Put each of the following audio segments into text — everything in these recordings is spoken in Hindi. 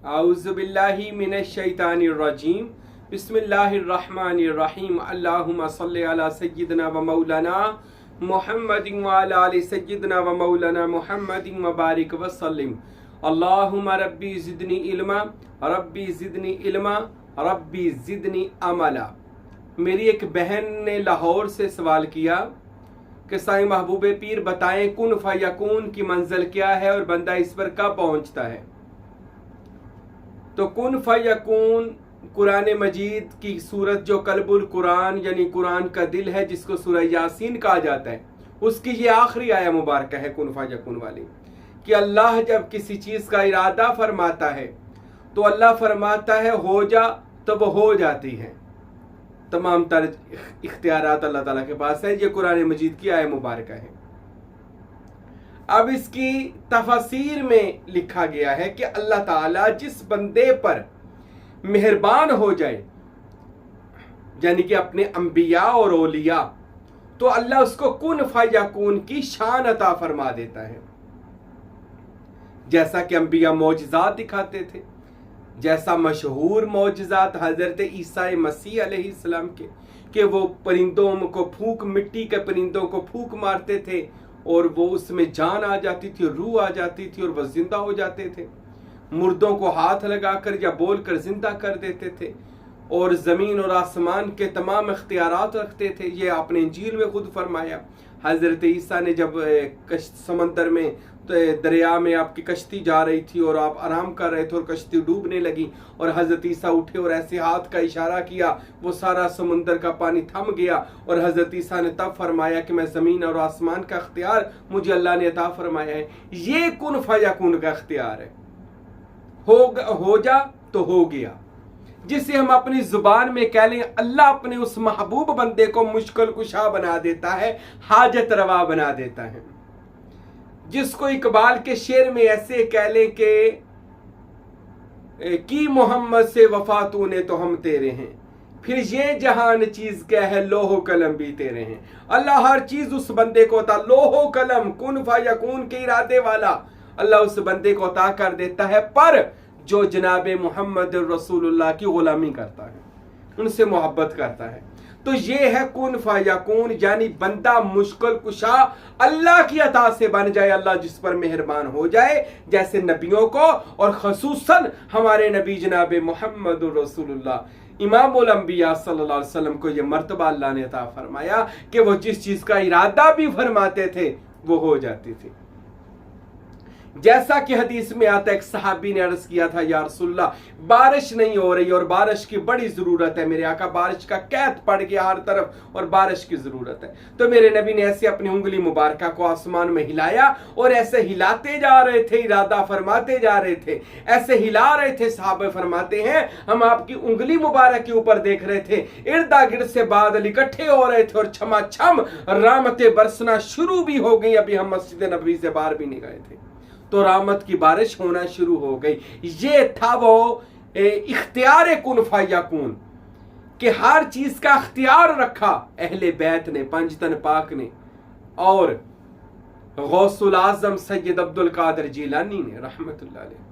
आउज़ुबिल्लाहि मिनश्शैतानिर्रजीम बिस्मिल्लाहिर्रहमानिर्रहीम अल्लाहुम्मा सल्लि अला सय्यिदिना व मौलाना मुहम्मदिन व अला आलि सय्यिदिना व मौलाना मुहम्मदिन व बारिक व सल्लिम अल्लाहुम्मा रब्बी ज़िदनी इल्मा रब्बी ज़िदनी इल्मा रब्बी ज़िदनी अमला। मेरी एक बहन ने लाहौर से सवाल किया कि साईं महबूब पीर बताएं कुन फयकून की मंजिल क्या है और बंदा इस पर कब पहुंचता है। तो कुन फयकून कुरान मजीद की सूरत जो कल्बुल कुरान यानी कुरान का दिल है, जिसको सूरह यासीन कहा जाता है, उसकी ये आखिरी आया मुबारक है कुन फयकून वाली, कि अल्लाह जब किसी चीज का इरादा फरमाता है तो अल्लाह फरमाता है हो जा, तो वो हो जाती है। तमाम तर इख्तियारात अल्लाह ताला के पास है। ये कुरान मजीद की आया मुबारक है। अब इसकी तफसीर में लिखा गया है कि अल्लाह ताला जिस बंदे पर मेहरबान हो जाए, यानी कि अपने अंबिया और औलिया, तो अल्लाह उसको कुन फयकून की शान अता फरमा देता है। जैसा कि अंबिया मौजज़ात दिखाते थे, जैसा मशहूर मौजज़ात हजरत ईसा मसीह अलैहिस्सलाम के, कि वो परिंदों को फूंक, मिट्टी के परिंदों को फूंक मारते थे और वो उसमें जान आ जाती थी, रूह आ जाती थी और वह जिंदा हो जाते थे। मुर्दों को हाथ लगाकर या बोलकर जिंदा कर देते थे और ज़मीन और आसमान के तमाम इख्तियारात रखते थे। ये आपने इंजील में खुद फरमाया। हज़रत ईसा ने जब समंदर में दरिया में आपकी कश्ती जा रही थी और आप आराम कर रहे थे और कश्ती डूबने लगी और हज़रत ईसा उठे और ऐसे हाथ का इशारा किया, वो सारा समुंदर का पानी थम गया और हज़रत ईसा ने तब फरमाया कि मैं ज़मीन और आसमान का इख्तियार मुझे अल्लाह ने अता फरमाया है। ये कुन फयकून का इख्तियार है। हो जा तो हो गया, जिसे हम अपनी जुबान में कह लें। अल्लाह अपने उस महबूब बंदे को मुश्किल कुशा बना देता है, हाजत रवा बना देता है। जिसको इकबाल के शेर में ऐसे कह लें कि मोहम्मद से वफा तूने तो हम तेरे हैं, फिर ये जहान चीज क्या है लोहो कलम भी तेरे हैं। अल्लाह हर चीज उस बंदे को अता, लोहो कलम कुन फयकून के इरादे वाला अल्लाह उस बंदे को अता कर देता है। पर जो जनाब मोहम्मद रसूलुल्लाह की गुलामी करता है, उनसे मोहब्बत करता है, तो ये है कुन फयकून, यानी बंदा मुश्किल कुशा अल्लाह की अता से बन जाए, अल्लाह जिस पर मेहरबान हो जाए, जैसे नबियों को और खसूसन हमारे नबी जनाब मोहम्मद रसूलुल्लाह इमामुल अंबिया सल्लल्लाहु अलैहि वसल्लम को यह मर्तबा अल्लाह ने अता फरमाया कि वो जिस चीज का इरादा भी फरमाते थे वो हो जाती थी। जैसा कि हदीस में आता है, एक सहाबी ने अर्ज किया था, या रसूलल्लाह बारिश नहीं हो रही और बारिश की बड़ी जरूरत है, मेरे आका बारिश का कैद पड़ गया हर तरफ और बारिश की जरूरत है। तो मेरे नबी ने ऐसे अपनी उंगली मुबारक को आसमान में हिलाया और ऐसे हिलाते जा रहे थे, इरादा फरमाते जा रहे थे, ऐसे हिला रहे थे। साहबे फरमाते हैं हम आपकी उंगली मुबारक के ऊपर देख रहे थे, इर्दा गिर्द से बादल इकट्ठे हो रहे थे और छमाछम रहमतें बरसना शुरू भी हो गई। अभी हम मस्जिद नबवी से बाहर भी नहीं गए थे तो रहमत की बारिश होना शुरू हो गई। ये था वो इख्तियार कुन फयकून, कि हर चीज का इख्तियार रखा अहले बैत ने, पंजतन पाक ने और गौसुल आजम सैयद अब्दुल कादिर जिलानी ने रहमतुल्लाह अलैह।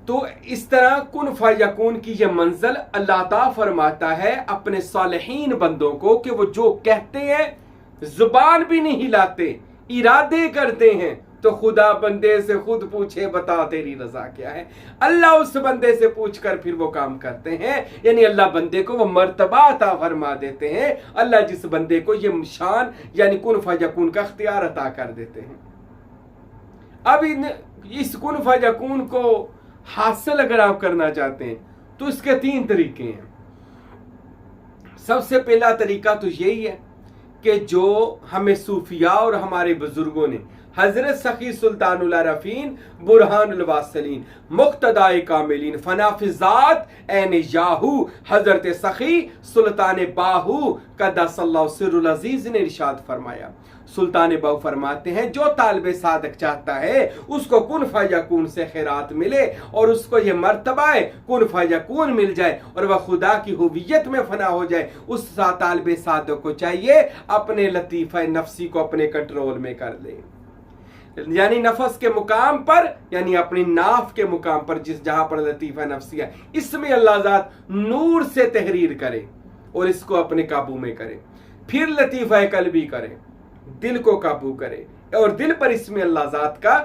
तो इस तरह कुन फयकून की ये मंजिल अल्लाह ता फरमाता है अपने सालिहीन बंदों को, कि वो जो कहते हैं जुबान भी नहीं हिलाते, इरादे करते हैं, तो खुदा बंदे से खुद पूछे बता तेरी रजा क्या है। अल्लाह उस बंदे से पूछकर फिर वो काम करते हैं, यानी अल्लाह बंदे को वो मर्तबा अता फरमा देते हैं। अल्लाह जिस बंदे को ये शान यानी कुन फयकून का इख्तियार अता कर देते हैं। अब इस कुन फयकून को हासिल अगर आप करना चाहते हैं तो इसके 3 तरीके हैं। सबसे पहला तरीका तो यही है कि जो हमें सूफिया और हमारे बुजुर्गों ने हजरत सखी सुल्तानुल आरफीन बुरहानुल वासिलीन मुक्तदाए कामिलीन फनाफिजात ऐन याहू हजरत सखी सुल्तान बाहू कद्दसल्लाहु सिर्रुल अजीज ने इरशाद फरमाया। सुल्तान बाहू फरमाते हैं जो तालिबे सादक चाहता है उसको कुन फयकून से खैरात मिले और उसको ये मर्तबा कुन फयकून मिल जाए और वह खुदा की हुवियत में फना हो जाए। उस तालिबे सादक को चाहिए अपने लतीफ़ा नफ्सी को अपने कंट्रोल में कर ले। यानी नफस के मुकाम पर, यानी अपनी नाफ के मुकाम पर, जिस जहां पर लतीफ़ा नफ्सिया, इसमें अल्लाह ज़ात नूर से तहरीर करे और इसको अपने काबू में करे। फिर लतीफ़ा कल्बी करे, दिल को काबू करे और दिल पर इसमें अल्लाह ज़ात का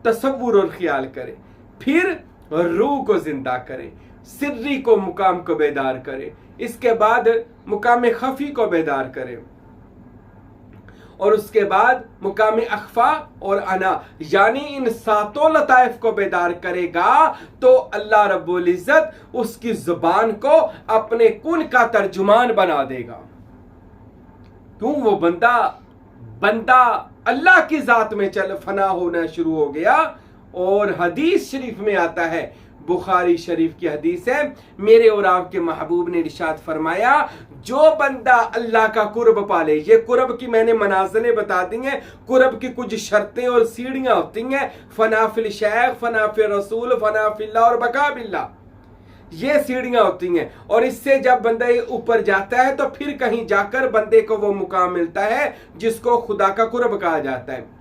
तसव्वुर और ख्याल करे। फिर रूह को जिंदा करे, सिर्री को मुकाम को बेदार करे, इसके बाद मुकाम खफी को बेदार करे और उसके बाद मुकाम अख्फा और अना, यानी इन सातों लताइफ को बेदार करेगा तो अल्लाह रब्बुल इज्जत उसकी जुबान को अपने कुन का तर्जुमान बना देगा। क्यों? वो बंदा अल्लाह की जात में चल फना होना शुरू हो गया। और हदीस शरीफ में आता है, बुखारी शरीफ की हदीस है, मेरे और आपके महबूब ने इरशाद फरमाया, जो बंदा अल्लाह का कुर्ब पाले, ये कुर्ब की मैंने मनाज़िलें बता दी हैं, कुर्ब की कुछ शर्तें और सीढ़ियां होती हैं, फना फिल शेख, फना फिल रसूल, फना फिल्लाह और बका बिल्लाह, ये सीढ़ियां होती हैं। और इससे जब बंदा ऊपर जाता है तो फिर कहीं जाकर बंदे को वो मुकाम मिलता है जिसको खुदा का कुर्ब कहा जाता है।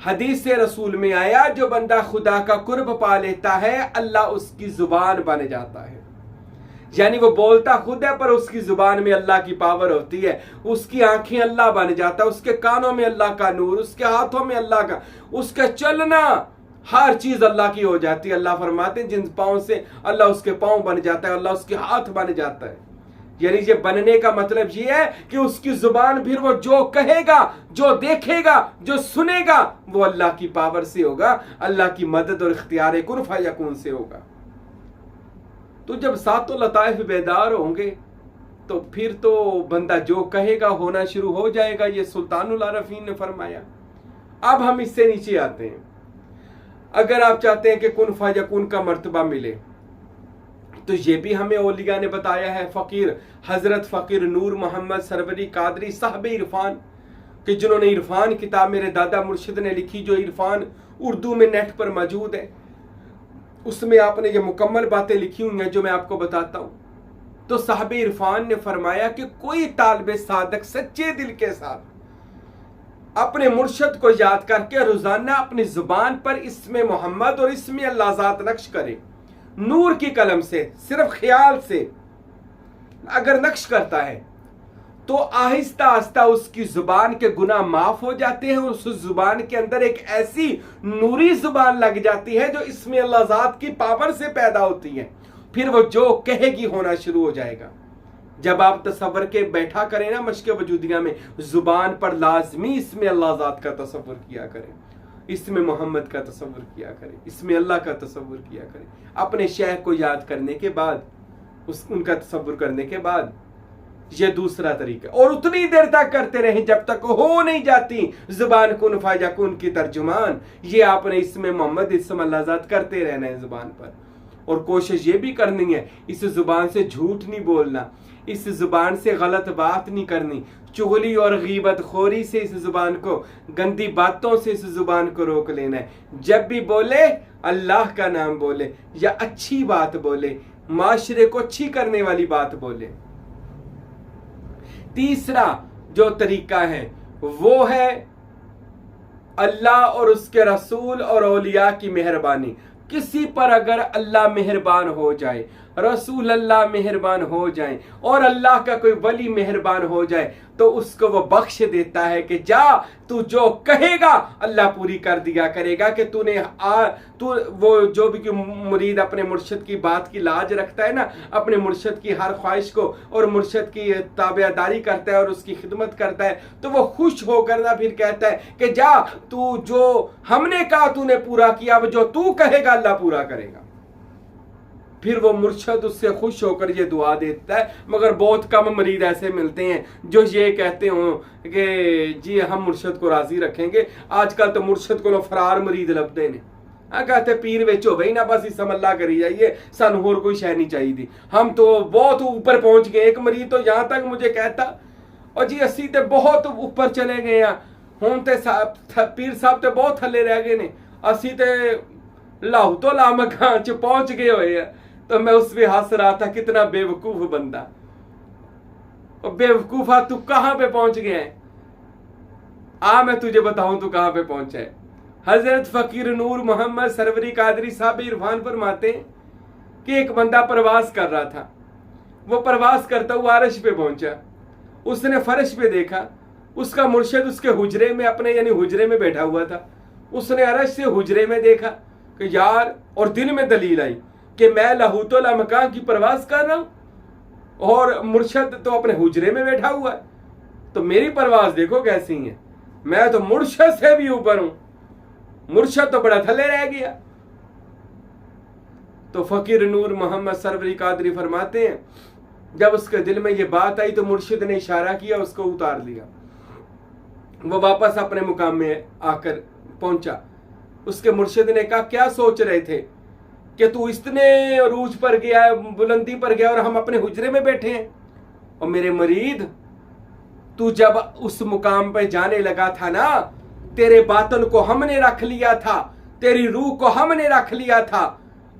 हदीस से रसूल में आया, जो बंदा खुदा का कुर्ब पा लेता है अल्लाह उसकी जुबान बन जाता है, यानी वो बोलता खुद है पर उसकी जुबान में अल्लाह की पावर होती है। उसकी आंखें अल्लाह बन जाता है, उसके कानों में अल्लाह का नूर, उसके हाथों में अल्लाह का, उसका चलना, हर चीज अल्लाह की हो जाती है। अल्लाह फरमाते हैं जिन पाँव से अल्लाह उसके पाँव बन जाता है, अल्लाह उसके हाथ बन जाता है। यानी ये बनने का मतलब ये है कि उसकी जुबान फिर वो जो कहेगा, जो देखेगा, जो सुनेगा वो अल्लाह की पावर से होगा, अल्लाह की मदद और इख्तियार कुन फयकून से होगा। तो जब सातों लताइफ बेदार होंगे तो फिर तो बंदा जो कहेगा होना शुरू हो जाएगा। ये सुल्तानुल आरफीन ने फरमाया। अब हम इससे नीचे आते हैं। अगर आप चाहते हैं कि कुन फयकून का मर्तबा मिले तो ये भी हमें औलिया ने बताया है। फकीर हजरत फकीर नूर मोहम्मद सरवरी कादरी साहब इरफान, कि जिन्होंने इरफान किताब मेरे दादा मुर्शिद ने लिखी, जो इरफान उर्दू में नेट पर मौजूद है, उसमें आपने ये मुकम्मल बातें लिखी हुई हैं जो मैं आपको बताता हूँ। तो साहब इरफान ने फरमाया कि कोई तालिब सादक सच्चे दिल के साथ अपने मुर्शद को याद करके रोजाना अपनी जुबान पर इसमें मोहम्मद और इसमें अल्लाह ज़ात नक्श करे, नूर की कलम से, सिर्फ ख्याल से अगर नक्श करता है तो आहिस्ता आहिस्ता उसकी जुबान के गुनाह माफ हो जाते हैं। उस जुबान के अंदर एक ऐसी नूरी जुबान लग जाती है जो इसमें अल्लाह ज़ात की पावर से पैदा होती है। फिर वो जो कहेगी होना शुरू हो जाएगा। जब आप तसव्वुर के बैठा करें ना मश्क़ वजूदिया में, जुबान पर लाजमी इसमें अल्लाह ज़ात का तसव्वुर किया करें, इसमें मोहम्मद का तसव्वुर किया करें, इसमें अल्लाह का तसव्वुर किया करें। अपने शेख को याद करने के बाद, उनका तसव्वुर करने के बाद, ये दूसरा तरीका। और उतनी देर तक करते रहें जब तक हो नहीं जाती जुबान कुन फयकून की तर्जुमान। ये आपने इसमें मोहम्मद इसमें अल्लाह ज़ात करते रहना है जुबान पर। और कोशिश ये भी करनी है इस जुबान से झूठ नहीं बोलना, इस जुबान से गलत बात नहीं करनी, चुगली और गीबत खोरी से इस जुबान को, गंदी बातों से इस जुबान को रोक लेना है। जब भी बोले अल्लाह का नाम बोले या अच्छी बात बोले, माशरे को अच्छी करने वाली बात बोले। तीसरा जो तरीका है वो है अल्लाह और उसके रसूल और औलिया की मेहरबानी। किसी पर अगर अल्लाह मेहरबान हो जाए, रसूल अल्लाह मेहरबान हो जाए और अल्लाह का कोई वली मेहरबान हो जाए तो उसको वो बख्श देता है कि जा, तू जो कहेगा अल्लाह पूरी कर दिया करेगा। कि तू वो जो भी मुरीद अपने मुर्शिद की बात की लाज रखता है ना, अपने मुर्शिद की हर ख्वाहिश को और मुर्शिद की ताबेदारी करता है और उसकी खिदमत करता है, तो वो खुश होकर ना फिर कहता है कि जा, तू जो हमने कहा तूने पूरा किया, अब जो तू कहेगा अल्लाह पूरा करेगा। फिर वो मुर्शद उससे खुश होकर ये दुआ देता है। मगर बहुत कम मरीद ऐसे मिलते हैं जो ये कहते हो कि जी हम मुर्शद को राजी रखेंगे। आजकल तो मुर्शद को फरार मरीद लभदे ने, कहते पीर विच हो भाई ना, बस इस अमल्ला करी जाइए, सानू होर कोई शय नहीं चाहिए। हम तो बहुत ऊपर पहुंच गए। एक मरीद तो यहाँ तक मुझे कहता, और जी असी तो बहुत ऊपर चले गए हैं, हुण ते पीर साहब तो बहुत थले रह गए ने, असी तो लाहू तो लामकां च पहुंच गए हुए हैं। तो मैं उस पे हंस रहा था, कितना बेवकूफ बंदा। और बेवकूफा तू कहां पे पहुंच गया है? मैं तुझे बताऊं तू कहां पे पहुंचा है। हजरत फकीर नूर मोहम्मद सरवरी कादरी साहब इरफान फरमाते हैं कि एक बंदा प्रवास कर रहा था। वो प्रवास करता हुआ अर्श पे पहुंचा। उसने फर्श पे देखा, उसका मुर्शिद उसके हुजरे में, अपने यानी हुजरे में बैठा हुआ था। उसने अर्श से हुजरे में देखा कि यार, और दिल में दलील आई कि मैं लहूतो लामकान की प्रवास कर रहा हूं और मुर्शिद तो अपने हुजरे में बैठा हुआ है, तो मेरी परवास देखो कैसी है। मैं तो मुर्शिद से भी ऊपर हूं, मुर्शिद तो बड़ा थले रह गया। तो फकीर नूर मोहम्मद सरवरी कादरी फरमाते हैं, जब उसके दिल में ये बात आई तो मुर्शिद ने इशारा किया, उसको उतार लिया। वो वापस अपने मुकाम में आकर पहुंचा। उसके मुर्शिद ने कहा, क्या सोच रहे थे कि तू इतने अरूज पर गया है, बुलंदी पर गया और हम अपने हुजरे में बैठे हैं। और मेरे मरीद, तू जब उस मुकाम पे जाने लगा था ना, तेरे बातन को हमने रख लिया था, तेरी रूह को हमने रख लिया था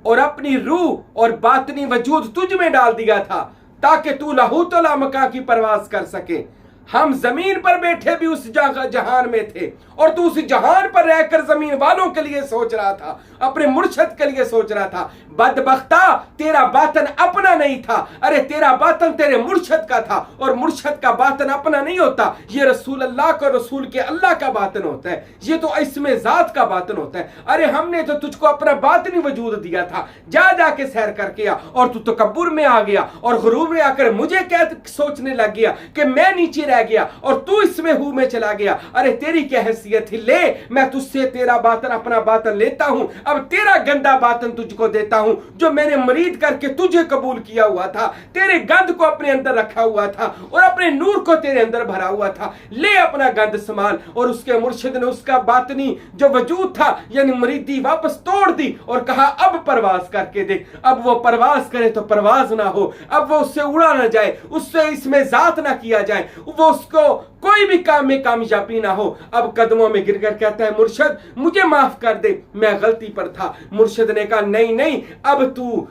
और अपनी रूह और बातनी वजूद तुझ में डाल दिया था ताकि तू लहूतो लामका की परवास कर सके। हम जमीन पर बैठे भी उस जहान में थे और तू उस जहान पर रहकर जमीन वालों के लिए सोच रहा था, अपने मुर्शिद के लिए सोच रहा था। बदबख्ता, तेरा बातन अपना नहीं था। अरे तेरा बातन तेरे मुर्शिद का था और मुर्शिद का बातन अपना नहीं होता। ये रसूल अल्लाह का, रसूल के अल्लाह का बातन होता है। ये तो इसमें जात का बातन होता है। अरे हमने तो तुझको अपना बातनी वजूद दिया था, जा जाके सैर करके आ, और तू तकब्बुर में आ गया और गुरूर में आकर मुझे क्या सोचने लग गया कि मैं नीचे रह गया और तू इसमें हूं में चला गया। अरे तेरी क्या हैसियत थी, ले मैं तुझसे तेरा बातन, अपना बातन लेता हूं, अब तेरा गंदा बातन तुझको देता हूं जो मैंने मरीद करके तुझे कबूल किया हुआ था, तेरे गंद को अपने अंदर रखा हुआ था और अपने नूर को तेरे अंदर भरा हुआ था। ले अपना गंद संभाल। और उसके मुर्शिद ने उसका बातनी जो वजूद था यानी मरीदी वापस तोड़ दी और कहा, अब परवास करके देख। अब वो परवास करे तो परवाज ना हो, अब वो उससे उड़ा ना जाए, उससे इसमें जात ना किया जाए, वो उसको कोई भी काम में कामयाबी ना हो। अब कदमों में गिरकर कहता है, मुर्शिद मुझे माफ कर दे, मैं गलती पर था। मुर्शिद ने कहा, नहीं नहीं, अब तू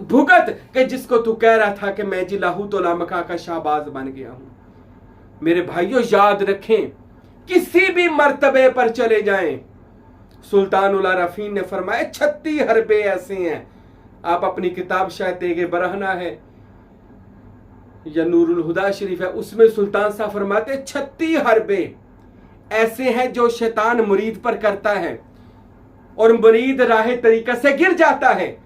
भुगत कि जिसको तू कह रहा था कि मैं जी लहूतो लामका का शाहबाज बन गया हूं। मेरे भाइयों, याद रखें, किसी भी मर्तबे पर चले जाएं, सुल्तान उल आरफीन ने फरमाया 36 हरबे ऐसे हैं। आप अपनी किताब शायद तेगे बरहना है या नूरुल हुदा शरीफ है, उसमें सुल्तान साहब फरमाते 36 हरबे ऐसे हैं जो शैतान मुरीद पर करता है और मुरीद राह तरीका से गिर जाता है।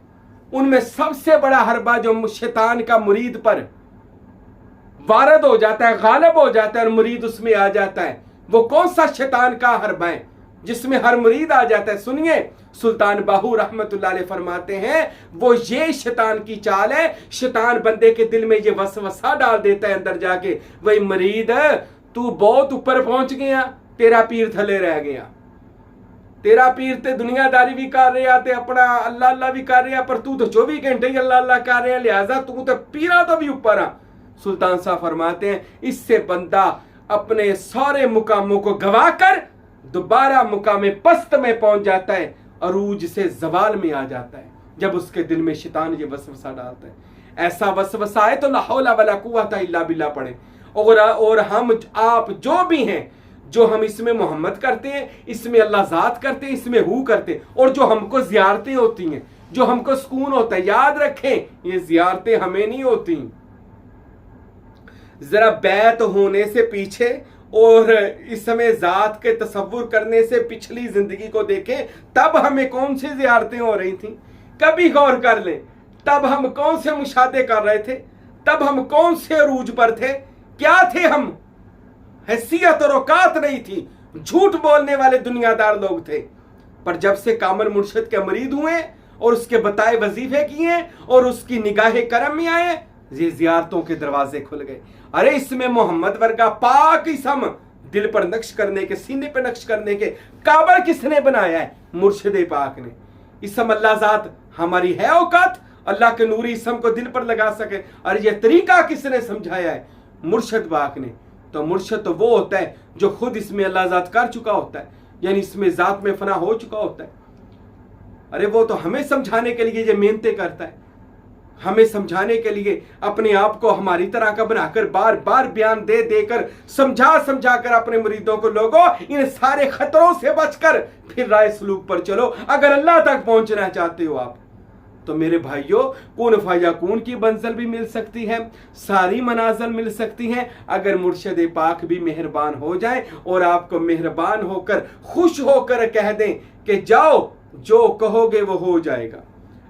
उनमें सबसे बड़ा हरबा जो शैतान का मुरीद पर वारद हो जाता है, गालिब हो जाता है और मुरीद उसमें आ जाता है, वो कौन सा शैतान का हरबा है जिसमें हर मुरीद आ जाता है? सुनिए, सुल्तान बाहू रहमतुल्लाह अलैह फरमाते हैं, वो ये शैतान की चाल है, शैतान बंदे के दिल में ये वसवसा डाल देता है अंदर जाके, वही मरीद तू बहुत ऊपर पहुंच गया, तेरा पीर थले रह गया, तेरा पीर ते दुनियादारी भी कर रहा ते अपना अल्लाह अल्लाह भी कर रहा, पर तू तो 24 घंटे ही अल्लाह अल्लाह कर रहा, लिहाजा तू तो पीरा तो भी ऊपर आ। सुल्तान साहब फरमाते हैं, इससे बंदा अपने सारे मुकामों को गवा कर दोबारा मुकामे पस्त में पहुंच जाता है, अरूज से जवाल में आ जाता है जब उसके दिल में शैतान ये वसवसा डालता है। ऐसा वसवसा है तो ला हौला वला कुव्वता इल्ला बिल्लाह पढ़े। और हम आप जो भी हैं, जो हम इसमें मोहम्मद करते हैं, इसमें अल्लाह ज़ात करते हैं, इसमें हु करते हैं, और जो हमको ज़ियारतें होती हैं, जो हमको सुकून होता है, याद रखें ये ज़ियारतें हमें नहीं होती। जरा बैत होने से पीछे और इस समय ज़ात के तसव्वुर करने से पिछली जिंदगी को देखें, तब हमें कौन सी ज़ियारतें हो रही थी, कभी गौर कर लें। तब हम कौन से मुशादे कर रहे थे, तब हम कौन से अरूज पर थे, क्या थे हम? हैसियत और औकात नहीं थी, झूठ बोलने वाले दुनियादार लोग थे। पर जब से कामल मुर्शिद के मरीद हुए और उसके बताए वजीफे किए और उसकी निगाहे करम में आए, ये जियारतों के दरवाजे खुल गए। अरे इसमें मोहम्मद वर्गा पाक इसम दिल पर नक्श करने के, सीने पर नक्श करने के काबल किसने बनाया है? मुर्शिद पाक ने। इसम अल्लाह ज़ात हमारी है औकात अल्लाह के नूरी इसम को दिल पर लगा सके, और यह तरीका किसने समझाया है? मुर्शिद पाक ने। तो मुर्शिद तो वो होता है जो खुद इसमें अल्लाह ज़ात कर चुका होता है, यानी इसमें ज़ात में फना हो चुका होता है। अरे वो तो हमें समझाने के लिए ये मेहनतें करता है। हमें समझाने के लिए अपने आप को हमारी तरह का बनाकर बार बार बयान दे देकर समझा समझा कर अपने मुरीदों को, लोगों इन सारे खतरों से बचकर फिर राय सलूक पर चलो। अगर अल्लाह तक पहुंचना चाहते हो आप, तो मेरे भाइयों कून फयाकून की मंजिल भी मिल सकती है, सारी मनाजिल मिल सकती हैं अगर मुर्शद पाक भी मेहरबान हो जाए और आपको मेहरबान होकर खुश होकर कह दें कि जाओ, जो कहोगे वो हो जाएगा।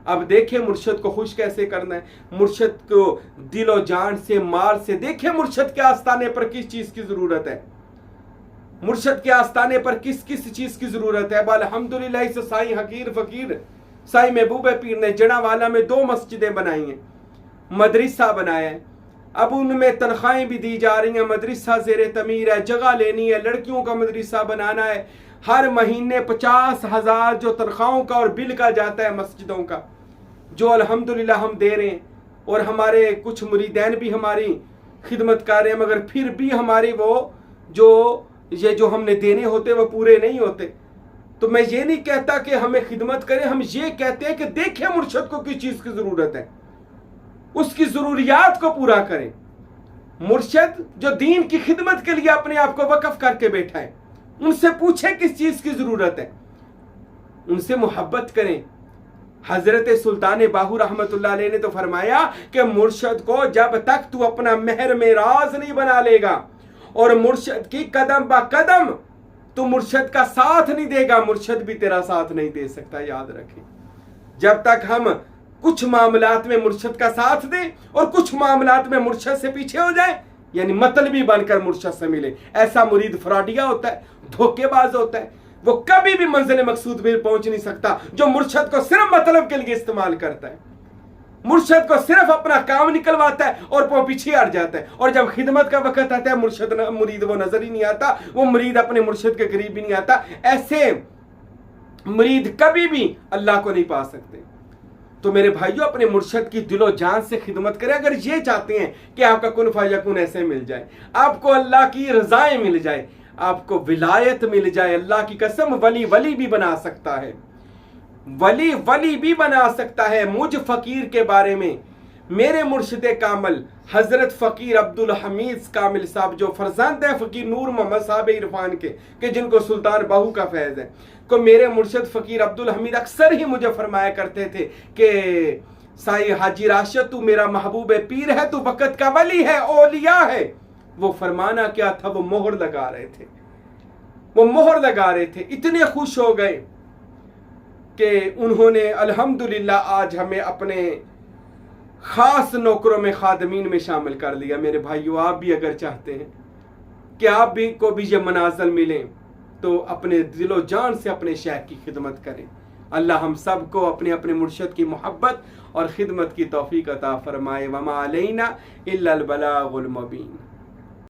अब देखिए मुर्शद को खुश कैसे करना है, मुर्शद को दिलो जान से, माल से। देखिए मुर्शद के आस्थाने पर किस चीज की जरूरत है, मुर्शद के आस्थाने पर किस किस चीज की जरूरत है। अल्हम्दुलिल्लाह से साईं हकीर फकीर साईं महबूब पीर ने जड़ावाला में 2 मस्जिदें बनाई हैं, मदरसा बनाया है। अब उनमें तनख्वाहें भी दी जा रही हैं, मदरसा ज़ेरे तमीर है, जगह लेनी है, लड़कियों का मदरसा बनाना है। हर महीने 50,000 जो तनख्वाहों का और बिल का जाता है मस्जिदों का, जो अल्हम्दुलिल्लाह हम दे रहे हैं। और हमारे कुछ मुरीदैन भी हमारी खिदमत कर रहे हैं, मगर फिर भी हमारी वो जो हमने देने होते वो पूरे नहीं होते। तो मैं ये नहीं कहता कि हमें खिदमत करें, हम ये कहते हैं कि देखें मुर्शद को किस चीज की जरूरत है, उसकी जरूरियात को पूरा करें। मुर्शद जो दीन की खिदमत के लिए अपने आप को वक्फ करके बैठा है, उनसे पूछें किस चीज की जरूरत है, उनसे मोहब्बत करें। हजरत सुल्तान बाहू रहमतुल्लाह अलैह ने तो फरमाया कि मुर्शद को जब तक तू अपना महर में राज नहीं बना लेगा और मुर्शद की कदम ब कदम तू मुर्शद का साथ नहीं देगा, मुर्शद भी तेरा साथ नहीं दे सकता। याद रखें, जब तक हम कुछ मामलात में मुर्शद का साथ दें और कुछ मामलात में मुर्शद से पीछे हो जाए, यानी मतलबी बनकर मुर्शद से मिले, ऐसा मुरीद फ्रॉडिया होता है, धोखेबाज होता है। वो कभी भी मंजिल मकसूद में पहुंच नहीं सकता जो मुर्शद को सिर्फ मतलब के लिए इस्तेमाल करता है, मुर्शद को सिर्फ अपना काम निकलवाता है और वो पीछे हट जाता है। और जब खिदमत का वक्त आता है मुरीद वो नजर ही नहीं आता, वो मुरीद अपने मुर्शद के करीब भी नहीं आता। ऐसे मुरीद कभी भी अल्लाह को नहीं पा सकते। तो मेरे भाइयों, अपने मुर्शद की दिलो जान से खिदमत करें अगर ये चाहते हैं कि आपका कुन फयाकुन ऐसे मिल जाए, आपको अल्लाह की रजाएं मिल जाए, आपको विलायत मिल जाए। अल्लाह की कसम, वली वली भी बना सकता है, वली वली भी बना सकता है। मुझ फकीर के बारे में मेरे मुर्शिद कामल हजरत फकीर अब्दुल हमीद कामिल साहब, जो फरजंद है फकीर नूर मोहम्मद साहब इरफान के जिनको सुल्तान बाहू का फैज है, को मेरे मुर्शिद फकीर अब्दुल हमीद अक्सर ही मुझे फरमाया करते थे कि साईं हाजी राशिद तू मेरा महबूब पीर है, तू वक़्त का वली है, औलिया है। वो फरमाना क्या था, वो मोहर लगा रहे थे, वो मोहर लगा रहे थे। इतने खुश हो गए कि उन्होंने अल्हम्दुलिल्लाह आज हमें अपने खास नौकरों में, खादमीन में शामिल कर लिया। मेरे भाइयों, आप भी अगर चाहते हैं कि आप भी को भी ये मनाज़िल मिलें, तो अपने दिलो जान से अपने शेख की खिदमत करें। अल्लाह हम सब को अपने अपने मुर्शिद की मोहब्बत और खिदमत की तौफीक अता फरमाए। वमा अलैना इल्लल बलागुल मुबीन।